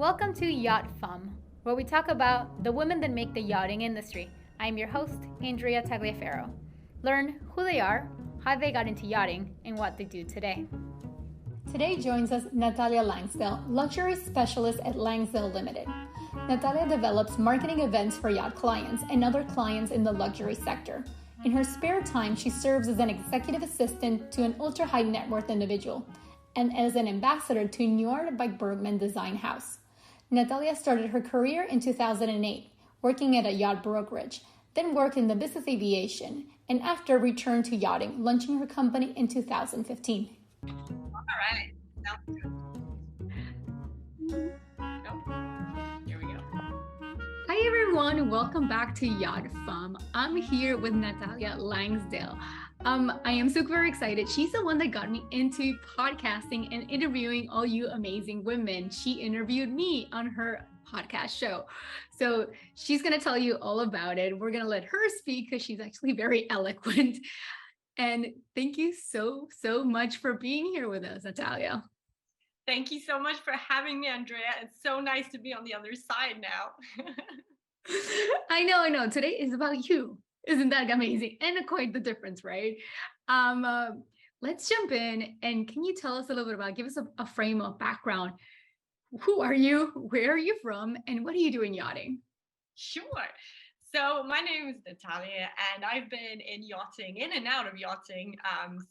Welcome to Yacht Femme, where we talk about the women that make the yachting industry. I'm your host, Andrea Tagliaferro. Learn who they are, how they got into yachting, and what they do today. Today joins us Natalia Langsdale, luxury specialist at Langsdale Limited. Natalia develops marketing events for yacht clients and other clients in the luxury sector. In her spare time, she serves as an executive assistant to an ultra-high net worth individual and as an ambassador to Njord by Bergman Design House. Natalia started her career in 2008, working at a yacht brokerage, then worked in the business aviation, and after returned to yachting, launching her company in 2015. All right. Sounds good. Here we go. Hi everyone, welcome back to Yacht Femme. I'm here with Natalia Langsdale. I am super excited. She's the one that got me into podcasting and interviewing all you amazing women. She interviewed me on her podcast show. So she's going to tell you all about it. We're going to let her speak because she's actually very eloquent. And thank you so much for being here with us, Natalia. Thank you so much for having me, Andrea. It's so nice to be on the other side now. I know. Today is about you. Isn't that amazing? And quite the difference, right? Let's jump in. And can you tell us a little bit about, give us a frame of background. Who are you? Where are you from? And what do you do in yachting? Sure. So my name is Natalia, and I've been in yachting, in and out of yachting,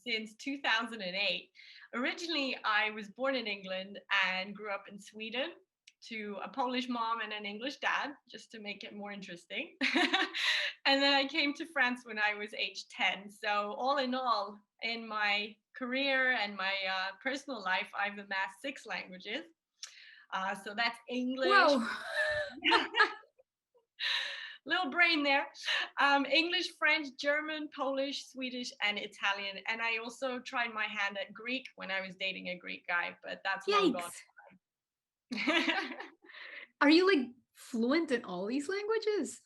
since 2008. Originally, I was born in England and grew up in Sweden to a Polish mom and an English dad, just to make it more interesting. And then I came to France when I was age 10. So all in all, in my career and my personal life, I've amassed 6 languages. So that's English. Whoa. Little brain there. English, French, German, Polish, Swedish, and Italian. And I also tried my hand at Greek when I was dating a Greek guy, but that's long gone. Are you like fluent in all these languages?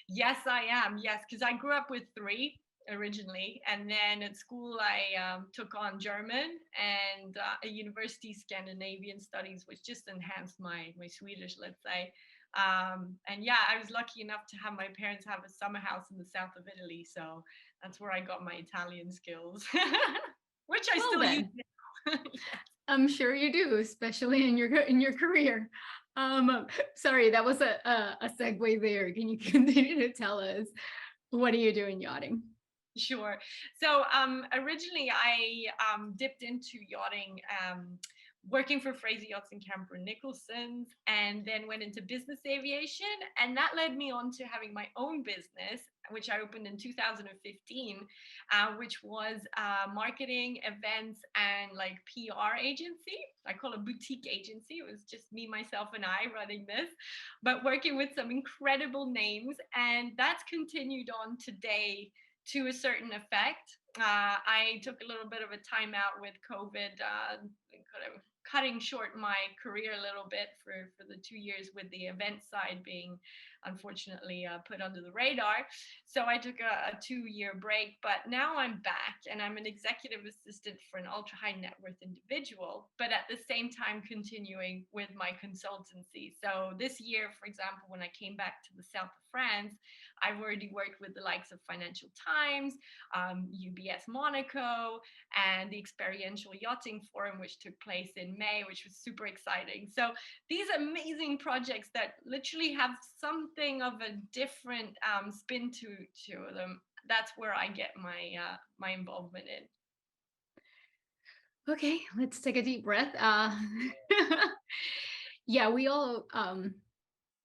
Yes, I am. Yes, because I grew up with 3 originally, and then at school I took on German and a university Scandinavian studies, which just enhanced my Swedish, let's say. And yeah, I was lucky enough to have my parents have a summer house in the south of Italy, so that's where I got my Italian skills, which I still use now. Yes. I'm sure you do, especially in your career. Sorry, that was a segue there. Can you continue to tell us what do you do in yachting? Sure. So originally I dipped into yachting working for Fraser Yachts and Camper Nicholson's, and then went into business aviation, and that led me on to having my own business, which I opened in 2015, which was marketing, events, and like PR agency. I call it boutique agency. It was just me, myself, and I running this, but working with some incredible names, and that's continued on today to a certain effect. I took a little bit of a time out with COVID, cutting short my career a little bit for the 2 years, with the event side being unfortunately put under the radar. So I took a 2-year break, but now I'm back and I'm an executive assistant for an ultra high net worth individual, but at the same time continuing with my consultancy. So this year, for example, when I came back to the south of France, I've already worked with the likes of Financial Times, UBS Monaco, and the Experiential Yachting Forum, which took place in May, which was super exciting. So these amazing projects that literally have something of a different spin to them, that's where I get my involvement in. Okay, let's take a deep breath. Yeah, we all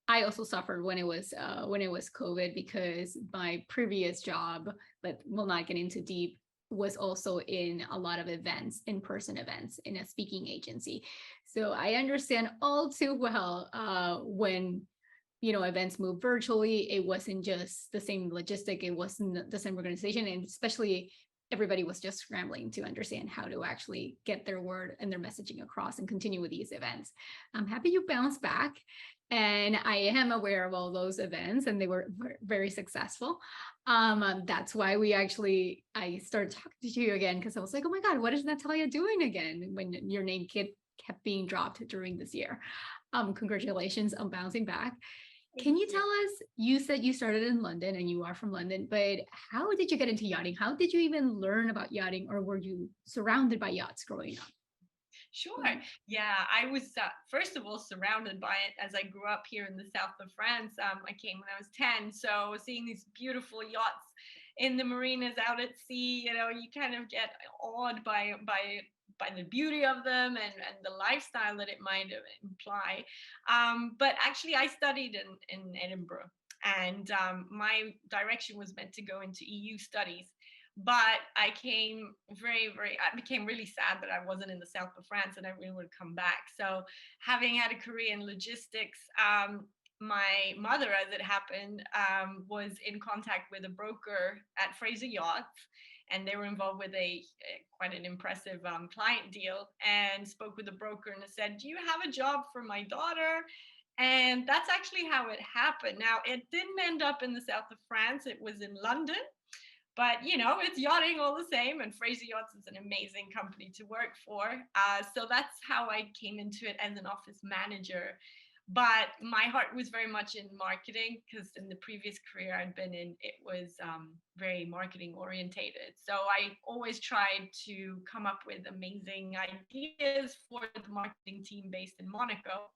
I also suffered when it was COVID, because my previous job, that we'll not get into deep, was also in a lot of events, in-person events, in a speaking agency. So I understand all too well when events move virtually, it wasn't just the same logistic, it wasn't the same organization, and especially everybody was just scrambling to understand how to actually get their word and their messaging across and continue with these events. I'm happy you bounced back, and I am aware of all those events, and they were very successful. That's why I started talking to you again, because I was like, oh my God, what is Natalia doing again when your name kept being dropped during this year? Congratulations on bouncing back. Can Thank you you. tell us, you said you started in London and you are from London, but how did you get into yachting? How did you even learn about yachting, or were you surrounded by yachts growing up? Sure. Yeah, I was first of all surrounded by it as I grew up here in the south of France. I came when I was 10, so seeing these beautiful yachts in the marinas out at sea, you kind of get awed by the beauty of them and the lifestyle that it might imply. But actually, I studied in Edinburgh, and my direction was meant to go into EU studies, but I became really sad that I wasn't in the south of France and I really would come back. So, having had a career in logistics, my mother, as it happened, was in contact with a broker at Fraser Yacht, and they were involved with a quite an impressive client deal, and spoke with the broker and said, "Do you have a job for my daughter?" And that's actually how it happened. Now, it didn't end up in the south of France, it was in London, but it's yachting all the same, and Fraser Yachts is an amazing company to work for. So that's how I came into it as an office manager. But my heart was very much in marketing, because in the previous career I'd been in, it was very marketing orientated. So I always tried to come up with amazing ideas for the marketing team based in Monaco,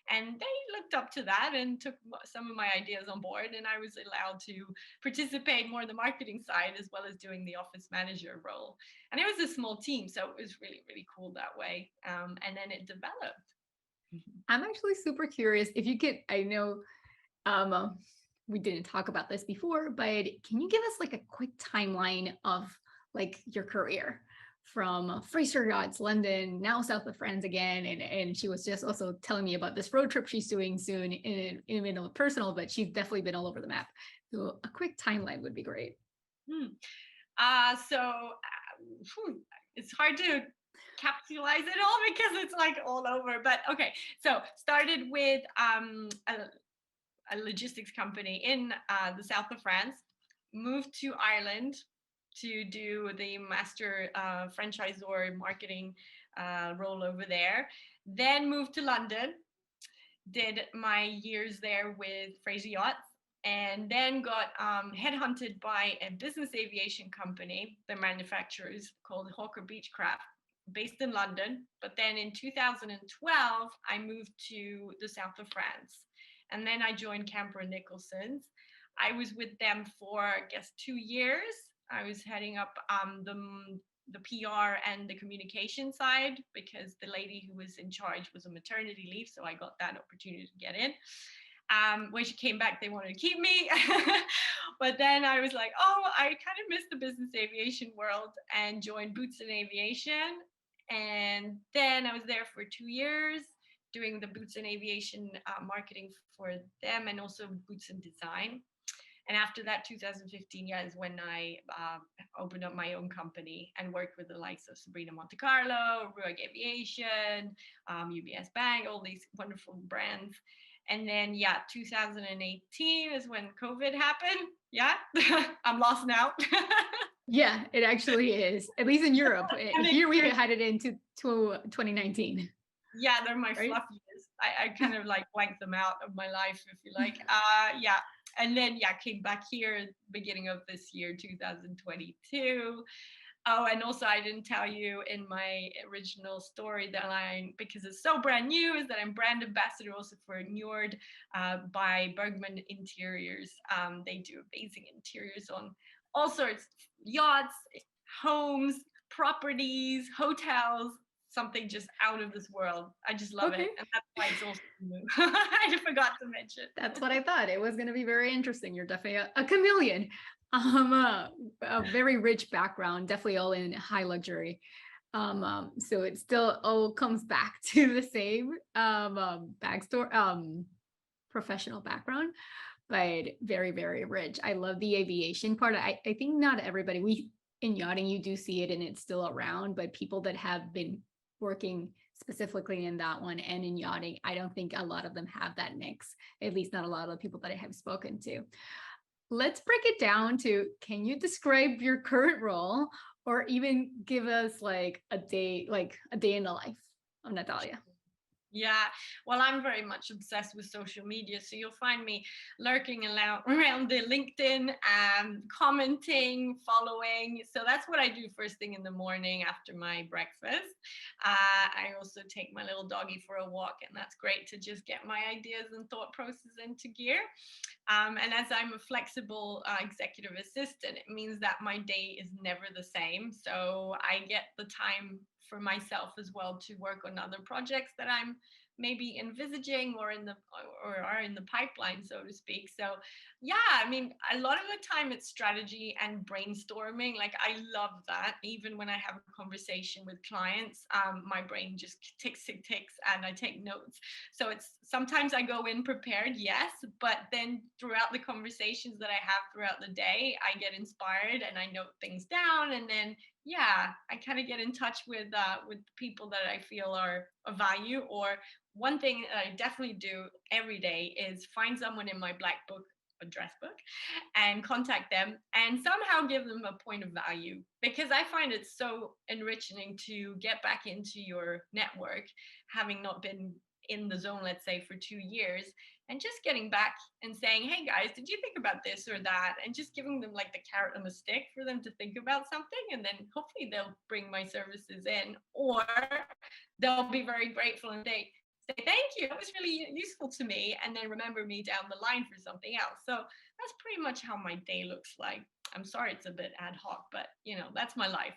and they looked up to that and took some of my ideas on board, and I was allowed to participate more in the marketing side as well as doing the office manager role. And it was a small team, so it was really, really cool that way. And then it developed. I'm actually super curious if you could, I know um, uh, we didn't talk about this before, but can you give us like a quick timeline of like your career from Fraser Yachts, London, now South of France again, and she was just also telling me about this road trip she's doing soon in personal, but she's definitely been all over the map. So a quick timeline would be great. Hmm. It's hard to capsulize it all because it's like all over. But okay, so started with a logistics company in the south of France, moved to Ireland to do the master franchisor marketing role over there, then moved to London, did my years there with Fraser Yachts, and then got headhunted by a business aviation company, the manufacturers, called Hawker Beechcraft, based in London. But then in 2012, I moved to the south of France. And then I joined Camper Nicholson's. I was with them for, I guess, 2 years. I was heading up the PR and the communication side, because the lady who was in charge was on maternity leave. So I got that opportunity to get in. When she came back, they wanted to keep me. But then I was like, oh, I kind of missed the business aviation world, and joined Boots and Aviation. And then I was there for 2 years doing the Boots and Aviation marketing for them, and also Boots and Design. And after that, 2015, yeah, is when I opened up my own company and worked with the likes of Sabrina Monte Carlo, Ruag Aviation, UBS Bank, all these wonderful brands. And then, yeah, 2018 is when COVID happened. Yeah, I'm lost now. Yeah, it actually is, at least in Europe. Here we had it into 2019. Yeah, they're my right? fluff years. I kind of like blanked them out of my life, if you like. Yeah. And then, yeah, came back here beginning of this year, 2022. Oh, and also I didn't tell you in my original story that because it's so brand new, is that I'm brand ambassador also for Njord by Bergman Interiors. They do amazing interiors on all sorts, yachts, homes, properties, hotels, something just out of this world. I just love it. And that's why it's also new. I forgot to mention. That's what I thought. It was going to be very interesting. You're definitely a chameleon. A very rich background, definitely all in high luxury. So it still all comes back to the same backstory, professional background, but very, very rich. I love the aviation part. I think not everybody, in yachting, you do see it and it's still around, but people that have been working specifically in that one and in yachting, I don't think a lot of them have that mix, at least not a lot of the people that I have spoken to. Let's break it down to, can you describe your current role, or even give us like a day in the life of Natalia? Yeah, well, I'm very much obsessed with social media, so you'll find me lurking around the LinkedIn and commenting, following. So that's what I do first thing in the morning after my breakfast. I also take my little doggy for a walk, and that's great to just get my ideas and thought process into gear. And as I'm a flexible executive assistant, it means that my day is never the same. So I get the time for myself as well to work on other projects that I'm maybe envisaging or in the or are in the pipeline, so to speak. So yeah, I mean, a lot of the time it's strategy and brainstorming. Like I love that. Even when I have a conversation with clients, my brain just ticks, ticks, ticks, and I take notes. So it's sometimes I go in prepared, yes, but then throughout the conversations that I have throughout the day, I get inspired and I note things down, and then yeah, I kind of get in touch with people that I feel are of value. Or one thing that I definitely do every day is find someone in my black book, address book, and contact them and somehow give them a point of value, because I find it so enriching to get back into your network, having not been in the zone, let's say, for 2 years, and just getting back and saying, hey guys, did you think about this or that? And just giving them like the carrot and the stick for them to think about something. And then hopefully they'll bring my services in, or they'll be very grateful and say thank you, that was really useful to me, and then remember me down the line for something else. So that's pretty much how my day looks like. I'm sorry it's a bit ad hoc, but that's my life.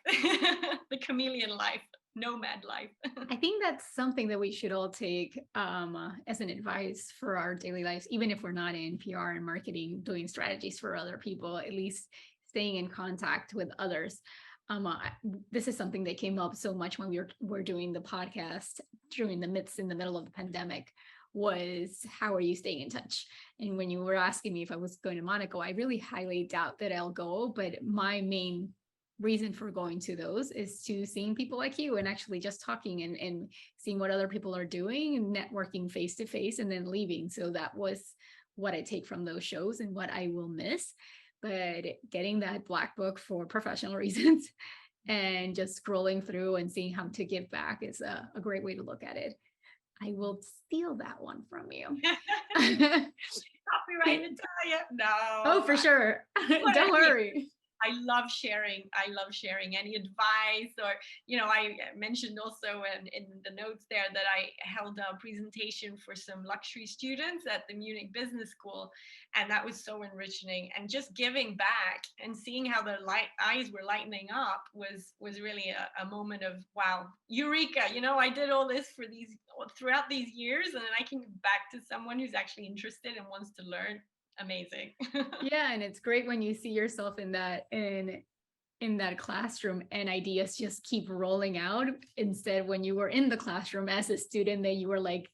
The chameleon life, nomad life. I think that's something that we should all take as an advice for our daily lives, even if we're not in PR and marketing, doing strategies for other people, at least staying in contact with others. This is something that came up so much when we were doing the podcast during in the middle of the pandemic, was how are you staying in touch? And when you were asking me if I was going to Monaco, I really highly doubt that I'll go, but my main reason for going to those is to seeing people like you and actually just talking and seeing what other people are doing and networking face to face and then leaving. So that was what I take from those shows and what I will miss. But getting that black book for professional reasons and just scrolling through and seeing how to give back is a great way to look at it. I will steal that one from you. Copyright Natalia. No. Oh, for sure. Don't worry. I love sharing. I love sharing any advice, or, I mentioned also in the notes there that I held a presentation for some luxury students at the Munich Business School. And that was so enriching, and just giving back and seeing how the eyes were lightening up was really a moment of, wow, eureka. I did all this throughout these years, and then I can give back to someone who's actually interested and wants to learn. Amazing. Yeah, and it's great when you see yourself in that classroom and ideas just keep rolling out, instead when you were in the classroom as a student that you were like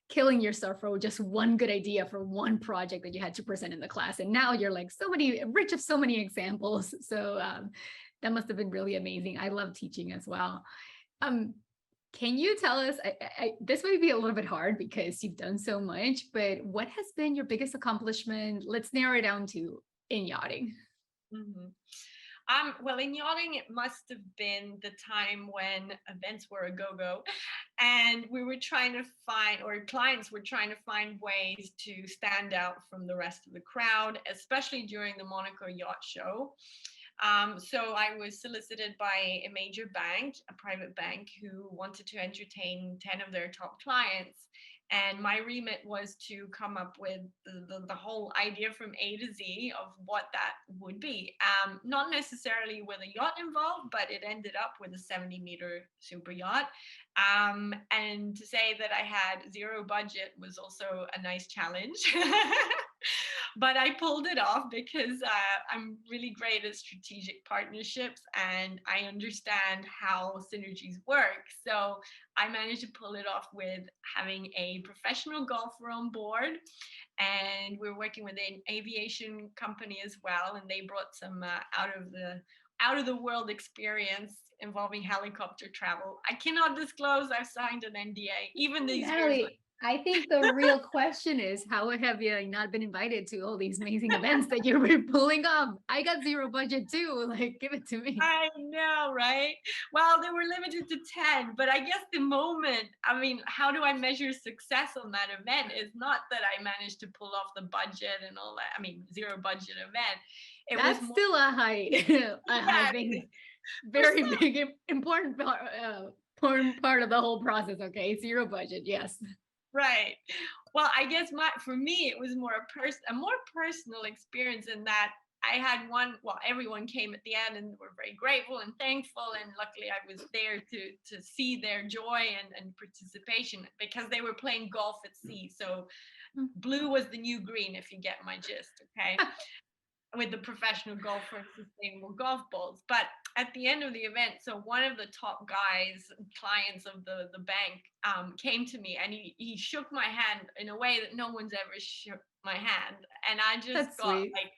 killing yourself for just one good idea for one project that you had to present in the class, and now you're like rich of so many examples. So that must have been really amazing. I love teaching as well. Can you tell us, this might be a little bit hard because you've done so much, but what has been your biggest accomplishment? Let's narrow it down to in yachting. Mm-hmm. Well, in yachting, it must have been the time when events were a go-go, and we were trying to find, or clients were trying to find ways to stand out from the rest of the crowd, especially during the Monaco Yacht Show. So I was solicited by a major bank, a private bank, who wanted to entertain 10 of their top clients. And my remit was to come up with the whole idea from A to Z of what that would be. Not necessarily with a yacht involved, but it ended up with a 70-meter super yacht. And to say that I had zero budget was also a nice challenge. But I pulled it off because I'm really great at strategic partnerships and I understand how synergies work. So I managed to pull it off with having a professional golfer on board, and we're working with an aviation company as well, and they brought some out of the world experience involving helicopter travel. I cannot disclose. I've signed an NDA. Even these Natalie, years. I think the real question is, how have you not been invited to all these amazing events that you were pulling off? I got zero budget too. Like, give it to me. I know, right? Well, they were limited to 10, but I guess the moment, I mean, how do I measure success on that event is not that I managed to pull off the budget and all that. I mean, zero budget event. It was That's more, still a high, a high yeah, thing. we're Very still big, important important part of the whole process. Okay, zero budget. Yes. right. Well, I guess for me, it was more a more personal experience in that I had well, everyone came at the end and were very grateful and thankful. And luckily I was there to see their joy and participation because they were playing golf at sea. So blue was the new green, if you get my gist. Okay. With the professional golfer and sustainable golf balls. But at the end of the event, so one of the top guys, clients of the bank, came to me and he shook my hand in a way that no one's ever shook my hand. And I just That's got sweet. like,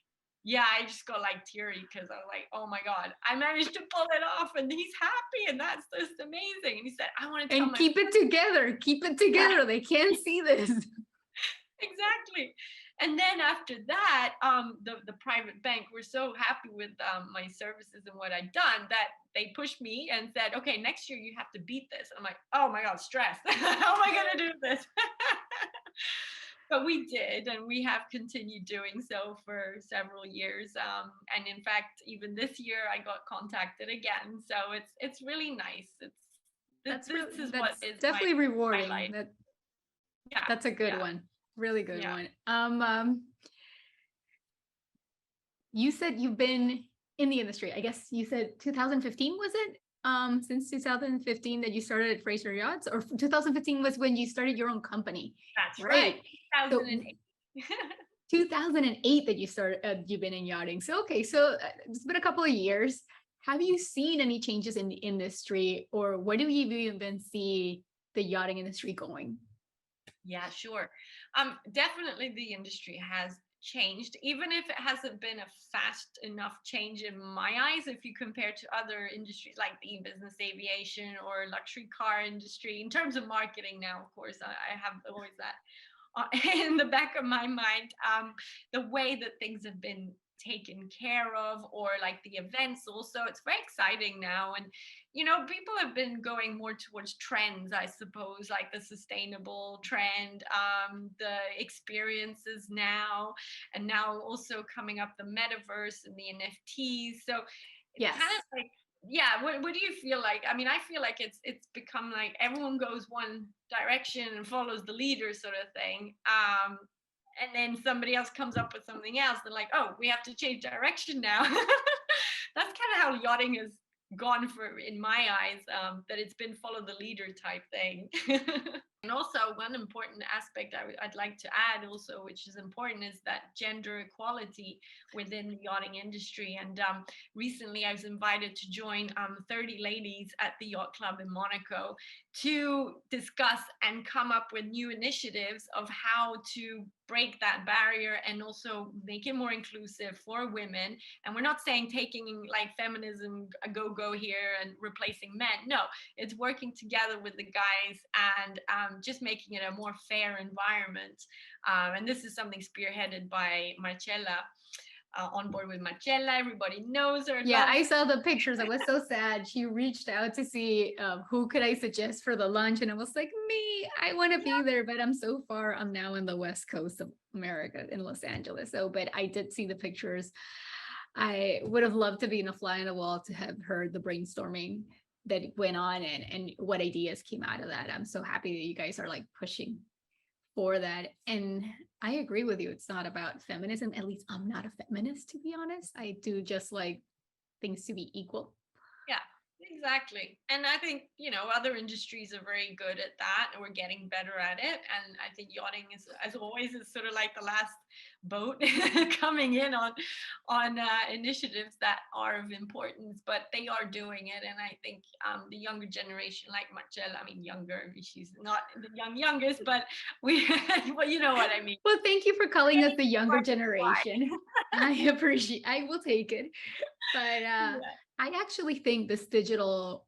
yeah, I just got like teary because I was like, oh my God, I managed to pull it off and he's happy and that's just amazing. And he said, I want to tell And my keep it together. Keep it together. They can't see this. exactly. And then after that, the private bank were so happy with my services and what I'd done that they pushed me and said, okay, next year you have to beat this. I'm like, oh my God, stress. How am I going to do this? But we did, and we have continued doing so for several years. And in fact, even this year, I got contacted again. So it's really nice. This is what That's is my definitely rewarding. highlight. Yeah, That's a good yeah, one. Really good yeah. one. You said you've been in the industry. I guess you said 2015, was it? Since 2015 that you started at Fraser Yachts, or 2015 was when you started your own company. That's Right. right. So 2008. 2008 that you started, you've been in yachting. So, okay. So it's been a couple of years. Have you seen any changes in the industry, or where do you even see the yachting industry going? Yeah, sure. Definitely the industry has changed, even if it hasn't been a fast enough change in my eyes. If you compare to other industries like the business aviation or luxury car industry, in terms of marketing now, of course, I have always that in the back of my mind, the way that things have been taken care of, or like the events also, it's very exciting now. And people have been going more towards trends, I suppose, like the sustainable trend, the experiences now, and now also coming up the metaverse and the NFTs. So it's Yes. kind of like, yeah, what do you feel like? I mean, I feel like it's become like everyone goes one direction and follows the leader, sort of thing. And then somebody else comes up with something else. They're like, oh, we have to change direction now. That's kind of how yachting has gone for, in my eyes, that it's been follow the leader type thing. And also one important aspect I'd like to add also, which is important, is that gender equality within the yachting industry. And recently I was invited to join 30 ladies at the Yacht Club in Monaco to discuss and come up with new initiatives of how to break that barrier and also make it more inclusive for women. And we're not saying taking like feminism a go here and replacing men. No, it's working together with the guys and just making it a more fair environment. And this is something spearheaded by Marcella. On board with Marcella, everybody knows her. Yeah, I saw the pictures. I was so sad. She reached out to see who could I suggest for the lunch, and I was like, me, I want to be there, but I'm so far. I'm now in the West Coast of America in Los Angeles. So, but I did see the pictures. I would have loved to be in a fly on the wall to have heard the brainstorming that went on and what ideas came out of that. I'm so happy that you guys are like pushing for that. And I agree with you. It's not about feminism. At least I'm not a feminist, to be honest. I do just like things to be equal. Yeah, exactly. And I think, other industries are very good at that, and we're getting better at it. And I think yachting is, as always, is sort of like the last boat coming in on initiatives that are of importance, but they are doing it. And I think the younger generation, like Marcella, I mean, younger, she's not the youngest, but well, you know what I mean. Well, thank you for calling us the younger generation. I will take it. But I actually think this digital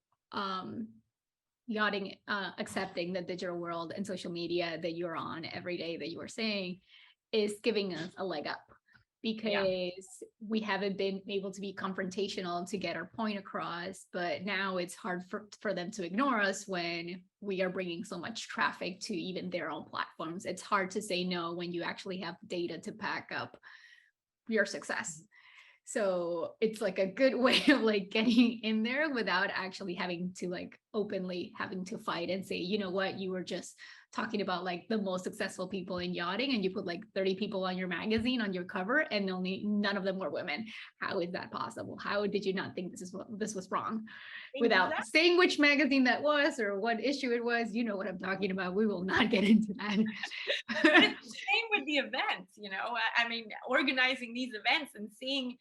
yachting, accepting the digital world and social media that you're on every day that you were saying is giving us a leg up Yeah. because we haven't been able to be confrontational to get our point across. But now it's hard for them to ignore us when we are bringing so much traffic to even their own platforms. It's hard to say no when you actually have data to back up your success. So it's like a good way of like getting in there without actually having to like openly having to fight and say, you know what, you were just talking about like the most successful people in yachting and you put like 30 people on your magazine on your cover and only none of them were women. How is that possible? How did you not think this was wrong? Without Exactly. saying which magazine that was or what issue it was, you know what I'm talking about. We will not get into that. But it's the same with the events, you know. I mean, organizing these events and seeing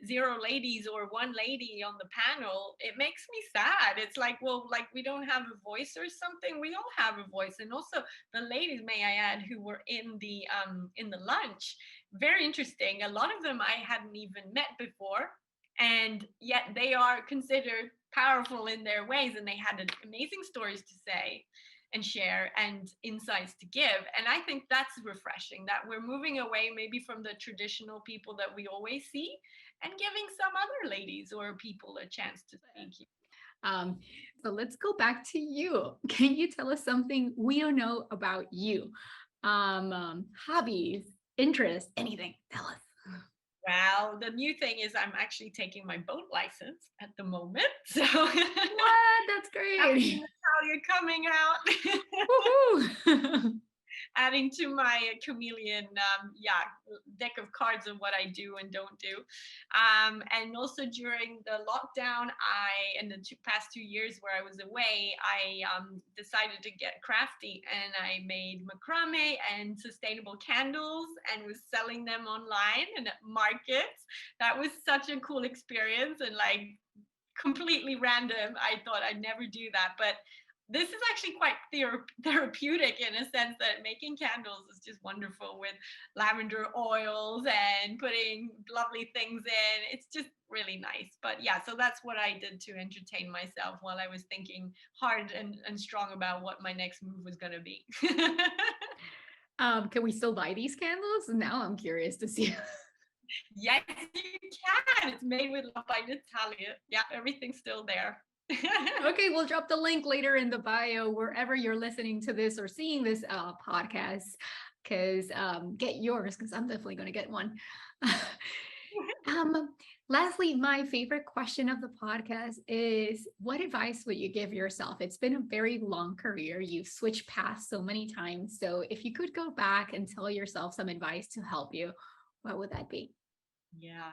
zero ladies or one lady on the panel, it makes me sad. It's like, well, like we don't have a voice or something. We all have a voice, and also the ladies, may I add, who were in the lunch, very interesting. A lot of them I hadn't even met before, and yet they are considered powerful in their ways, and they had amazing stories to say and share and insights to give. And I think that's refreshing, that we're moving away maybe from the traditional people that we always see and giving some other ladies or people a chance to speak. So let's go back to you. Can you tell us something we don't know about you? Hobbies, interests, anything. Tell us. Well, the new thing is I'm actually taking my boat license at the moment. So What? That's Captain great. Natalia coming out. Woohoo. Adding to my chameleon deck of cards of what I do and don't do. And also during the lockdown, in the past 2 years where I was away, I decided to get crafty, and I made macrame and sustainable candles and was selling them online and at markets. That was such a cool experience, and like completely random. I thought I'd never do that, but this is actually quite therapeutic in a sense that making candles is just wonderful with lavender oils and putting lovely things in. It's just really nice. But yeah, so that's what I did to entertain myself while I was thinking hard and strong about what my next move was going to be. Can we still buy these candles? Now I'm curious to see. Yes, you can. It's made with love by Natalia. Yeah, everything's still there. Okay, we'll drop the link later in the bio wherever you're listening to this or seeing this podcast, because get yours, because I'm definitely going to get one. Lastly, my favorite question of the podcast is, what advice would you give yourself? It's been a very long career. You've switched paths so many times. So if you could go back and tell yourself some advice to help you, what would that be? Yeah.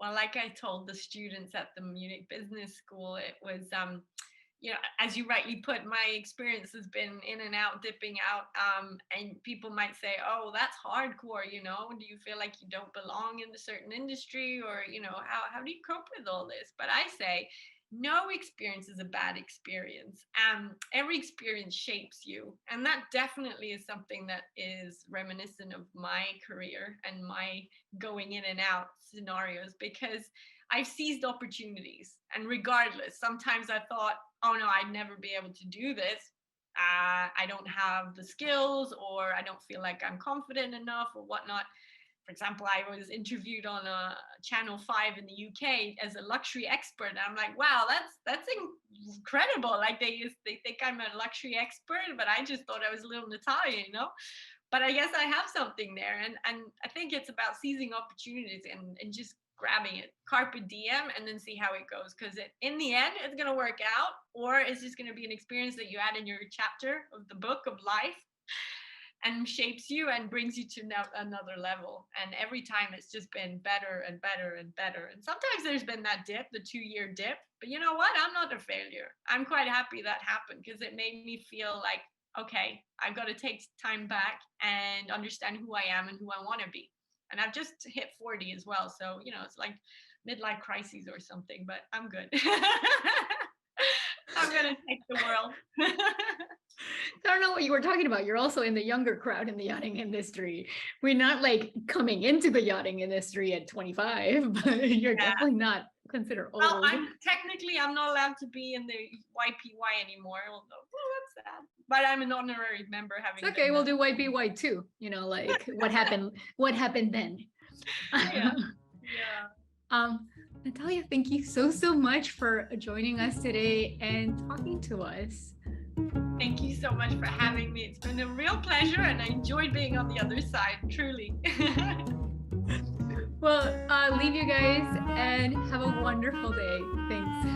Well, like I told the students at the Munich Business School, it was, as you rightly put, my experience has been in and out, dipping out. And people might say, oh, that's hardcore, do you feel like you don't belong in a certain industry, or, how do you cope with all this? But I say, no experience is a bad experience. Every experience shapes you. And that definitely is something that is reminiscent of my career and my going in and out scenarios, because I've seized opportunities. And regardless, sometimes I thought, oh no, I'd never be able to do this. I don't have the skills, or I don't feel like I'm confident enough, or whatnot. For example, I was interviewed on Channel 5 in the UK as a luxury expert. And I'm like, wow, that's incredible. Like they think I'm a luxury expert, but I just thought I was a little Natalia, But I guess I have something there. And I think it's about seizing opportunities and just grabbing it, carpe diem, and then see how it goes. Because in the end, it's going to work out, or it's just going to be an experience that you add in your chapter of the book of life, and shapes you and brings you to another level. And every time it's just been better and better and better. And sometimes there's been that dip, the 2-year dip, but you know what? I'm not a failure. I'm quite happy that happened, because it made me feel like, okay, I've got to take time back and understand who I am and who I want to be. And I've just hit 40 as well. So, it's like midlife crises or something, but I'm good. I'm going to take the world. I don't know what you were talking about. You're also in the younger crowd in the yachting industry. We're not like coming into the yachting industry at 25, but you're definitely not consider old. Well, I'm not allowed to be in the YPY anymore. Well, that's sad. But I'm an honorary member. It's okay. We'll do YPY too. You know, like what happened then. Yeah. Natalia, thank you so much for joining us today and talking to us. Thank you so much for having me. It's been a real pleasure, and I enjoyed being on the other side, truly. Well, leave you guys and have a wonderful day. Thanks.